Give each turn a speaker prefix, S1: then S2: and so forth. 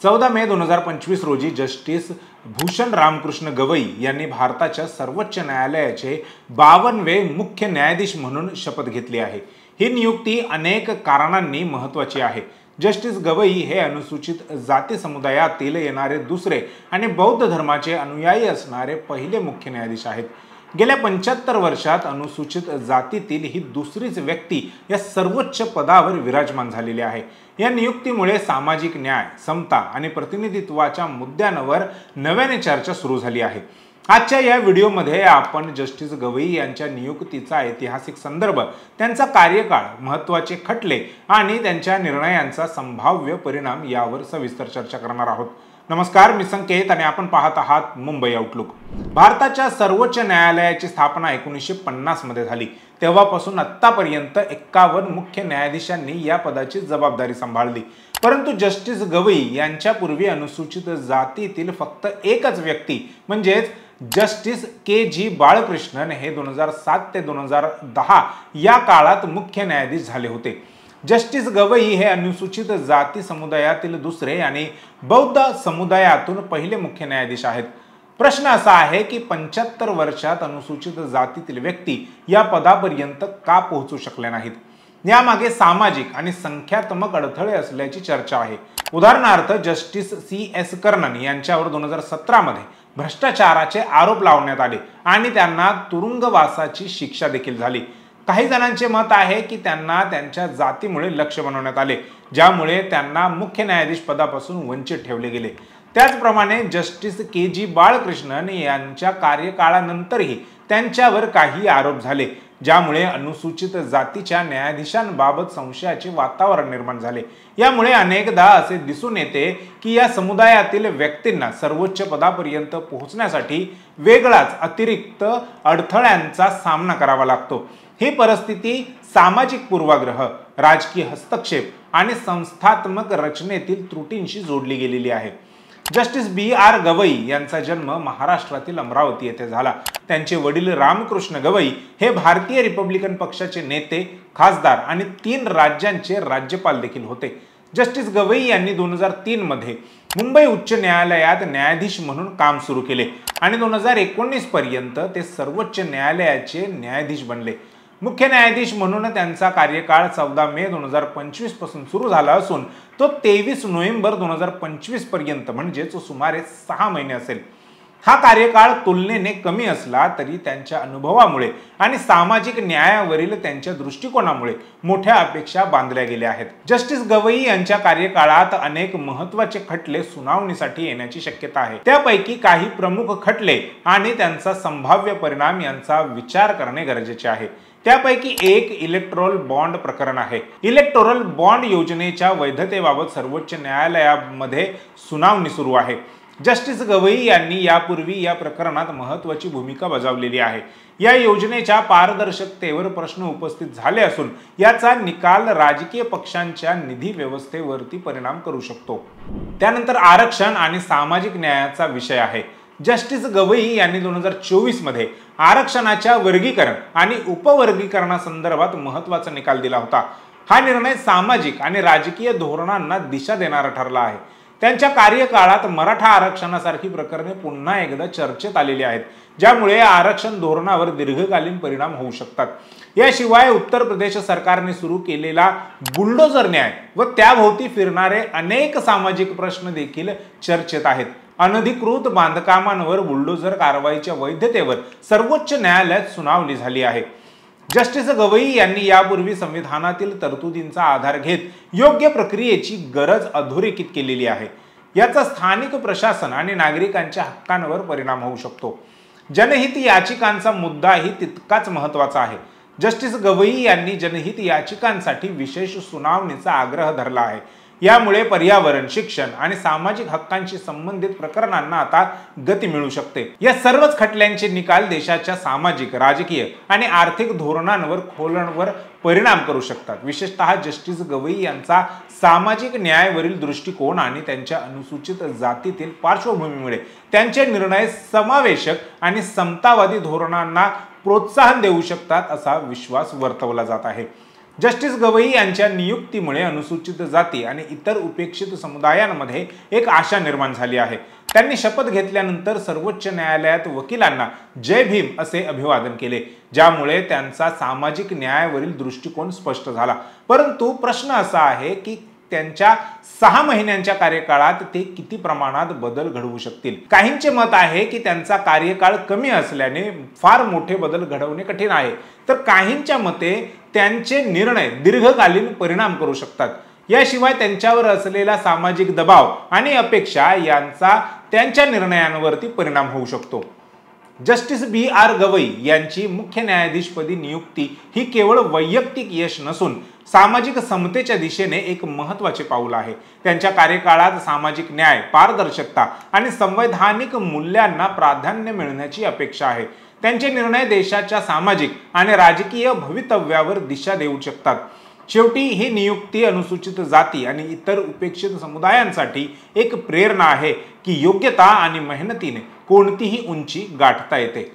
S1: 14 मे 2025 रोजी जस्टिस भूषण रामकृष्ण गवई यांनी भारताच्या सर्वोच्च न्यायालयाचे 52वे मुख्य न्यायाधीश म्हणून शपथ घेतली आहे। ही नियुक्ती अनेक कारणांनी महत्त्वाची आहे। जस्टिस गवई हे अनुसूचित जाती समुदायातील येणारे दुसरे आणि बौद्ध धर्माचे अनुयायी असणारे पहिले मुख्य न्यायाधीश आहेत। गेल्या 75 वर्षात अनुसूचित जातीतील ही दुसरीच व्यक्ती या सर्वोच्च पदावर विराजमान झालेली आहे। या नियुक्तीमुळे सामाजिक न्याय, समता आणि प्रतिनिधित्वाच्या मुद्द्यांवर नव्याने चर्चा सुरू झाली आहे। आजच्या या व्हिडिओमध्ये आपण जस्टिस गवई यांच्या नियुक्तीचा ऐतिहासिक संदर्भ, त्यांचा कार्यकाळ, महत्त्वाचे खटले आणि त्यांच्या निर्णयांचा संभाव्य परिणाम यावर सविस्तर चर्चा करणार आहोत। नमस्कार, मी संकेत आणि आपण पाहत आहात मुंबई आउटलुक। भारताच्या सर्वोच्च न्यायालयाची स्थापना 1950 मध्ये झाली। तेव्हापासून आतापर्यंत 51 मुख्य न्यायाधीशांनी या पदाची जबाबदारी सांभाळली। परंतु जस्टिस गवई यांच्यापूर्वी अनुसूचित जातीतील फक्त एकच व्यक्ती म्हणजेच जस्टिस के.जी. बाळकृष्णन हे 2007 ते 2010 या काळात मुख्य न्यायाधीश झाले होते। जस्टिस गवई हे अनुसूचित जाती समुदायातील दुसरे आणि बौद्ध समुदायातून पहिले मुख्य न्यायाधीश आहेत। प्रश्न असा आहे की 75 वर्षात अनुसूचित जातीतील व्यक्ती या पदापर्यंत का पोहोचू शकले नाहीत? यामागे सामाजिक आणि संख्यात्मक अडथळे असल्याची चर्चा आहे। उदाहरणार्थ जस्टिस C.S. कर्णन यांच्यावर 2017 मध्ये भ्रष्टाचाराचे आरोप लावण्यात आले आणि त्यांना तुरुंगवासाची शिक्षा देखील झाली। काही जणांचे मत आहे की त्यांना त्यांच्या जातीमुळे लक्ष्य बनवण्यात आले, ज्यामुळे त्यांना मुख्य न्यायाधीश पदापासून वंचित ठेवले गेले। त्याचप्रमाणे जस्टिस के.जी. बाळकृष्णन यांच्या कार्यकाळानंतरही त्यांच्यावर काही आरोप झाले, ज्यामुळे अनुसूचित जातीच्या न्यायाधीशांबाबत संशयाचे वातावरण निर्माण झाले। यामुळे अनेकदा असे दिसून येते की या समुदायातील व्यक्तींना सर्वोच्च पदापर्यंत पोहोचण्यासाठी वेगळाच अतिरिक्त अडथळ्यांचा सामना करावा लागतो। ही परिस्थिती सामाजिक पूर्वाग्रह, राजकीय हस्तक्षेप आणि संस्थात्मक रचनेतील त्रुटींशी जोडली गेलेली आहे। Justice B.R. गवई यांचा जन्म महाराष्ट्रातील अमरावती येथे झाला। त्यांचे वडील रामकृष्ण गवई हे भारतीय रिपब्लिकन पक्षाचे नेते, खासदार आणि 3 राज्यांचे राज्यपाल देखील होते। जस्टिस गवई यांनी 2003 मध्ये मुंबई उच्च न्यायालयात न्यायाधीश म्हणून काम सुरू केले आणि 2019 पर्यंत ते सर्वोच्च न्यायालयाचे न्यायाधीश बनले। मुख्य न्यायाधीश म्हणून त्यांचा कार्यकाळ 14 मे 2025 पासून सुरू झाला असून तो 23 नोव्हेंबर 2025 पर्यंत म्हणजेच सुमारे 6 महिने असेल। हा कार्यकाळ तुलनेने कमी असला तरी त्यांच्या अनुभवामुळे आणि सामाजिक न्यायावरील त्यांच्या दृष्टिकोनामुळे मोठ्या अपेक्षा बांधल्या गेल्या आहेत। जस्टिस गवई यांच्या कार्यकाळात अनेक महत्त्वाचे खटले सुनावणीसाठी येण्याची शक्यता आहे। त्यापैकी काही प्रमुख खटले आणि त्यांचा संभाव्य परिणाम यांचा विचार करणे गरजेचे आहे। त्यापैकी एक इलेक्टोरल बॉन्ड प्रकरण आहे। इलेक्टोरल बॉन्ड योजनेच्या वैधतेबाबत सर्वोच्च न्यायालयामध्ये सुनावणी सुरू आहे। जस्टिस गवई यांनी यापूर्वी या प्रकरणात महत्त्वाची भूमिका बजावलेली आहे। या योजनेच्या पारदर्शकतेवर प्रश्न उपस्थित झाले असून याचा निकाल राजकीय पक्षांच्या निधी व्यवस्थेवरती परिणाम करू शकतो। त्यानंतर आरक्षण आणि सामाजिक न्यायाचा विषय आहे। जस्टिस गवई यांनी 2024 मध्ये आरक्षणाच्या वर्गीकरण आणि उपवर्गीकरणासंदर्भात महत्त्वाचा निकाल दिला होता। हा निर्णय सामाजिक आणि राजकीय धोरणांना दिशा देणारा ठरला आहे। त्यांच्या कार्यकाळात मराठा आरक्षणासारखी प्रकरणे पुन्हा एकदा चर्चेत आलेली आहेत, ज्यामुळे आरक्षण धोरणावर दीर्घकालीन परिणाम होऊ शकतात। याशिवाय उत्तर प्रदेश सरकारने सुरू केलेला बुलडोझर न्याय व त्याभोवती फिरणारे अनेक सामाजिक प्रश्न देखील चर्चेत आहेत। अनधिकृत बांधकामांवर बुलडोझर कारवाईच्या वैधतेवर सर्वोच्च न्यायालयात सुनावणी झाली आहे। जस्टिस गवई यांनी यापूर्वी संविधानातील तरतुदींचा आधार घेत योग्य प्रक्रियेची गरज अधोरेखित केलेली आहे। याचा स्थानिक प्रशासन आणि नागरिकांच्या हक्कांवर परिणाम होऊ शकतो। जनहित याचिकांचा मुद्दाही तितकाच महत्त्वाचा आहे। जस्टिस गवई यांनी जनहित याचिकांसाठी विशेष सुनावणीचा आग्रह धरला आहे। यामुळे पर्यावरण, शिक्षण आणि सामाजिक हक्कांशी संबंधित प्रकरणांना आता गती मिळू शकते। या सर्वच खटल्यांचे निकाल देशाच्या सामाजिक, राजकीय आणि आर्थिक धोरणांवर खोलवर परिणाम करू शकतात। विशेषतः जस्टिस गवई यांचा सामाजिक न्यायावरील दृष्टिकोन आणि त्यांच्या अनुसूचित जातीतील पार्श्वभूमीमुळे त्यांचे निर्णय समावेशक आणि समतावादी धोरणांना प्रोत्साहन देऊ शकतात असा विश्वास वर्तवला जात आहे। जस्टिस गवई यांच्या नियुक्तीमुळे अनुसूचित जाती आणि इतर उपेक्षित समुदायांमध्ये एक आशा निर्माण झाली आहे। त्यांनी शपथ घेतल्यानंतर सर्वोच्च न्यायालयात वकिलांना जय भीम असे अभिवादन केले, ज्यामुळे त्यांचा सामाजिक न्यायावरील दृष्टिकोन स्पष्ट झाला। परंतु प्रश्न असा आहे की त्यांच्या 6 महिन्यांच्या कार्यकाळात ते किती प्रमाणात बदल घडवू शकतील। काहींचे मत आहे की त्यांचा कार्यकाळ कमी असल्याने फार मोठे बदल घडवणे कठीण आहे, तर काहींच्या मते त्यांचे निर्णय दीर्घकालीन परिणाम करू शकतात। याशिवाय त्यांच्यावर असलेला सामाजिक दबाव आणि अपेक्षा यांचा त्यांच्या निर्णयांवरती परिणाम होऊ शकतो। जस्टिस BR गवई यांची मुख्य न्यायाधीशपदी नियुक्ती ही केवळ वैयक्तिक यश नसून सामाजिक समतेच्या दिशेने एक महत्त्वाचे पाऊल आहे। त्यांच्या कार्यकाळात सामाजिक न्याय, पारदर्शकता आणि संवैधानिक मूल्यांना प्राधान्य मिळण्याची अपेक्षा आहे। त्यांचे निर्णय देशाच्या सामाजिक आणि राजकीय भवितव्यावर दिशा देऊ शकतात। शेवटी ही नियुक्ती अनुसूचित जाती आणि इतर उपेक्षित समुदायांसाठी एक प्रेरणा आहे की योग्यता आणि मेहनतीने कोणतीही उंची गाठता येते।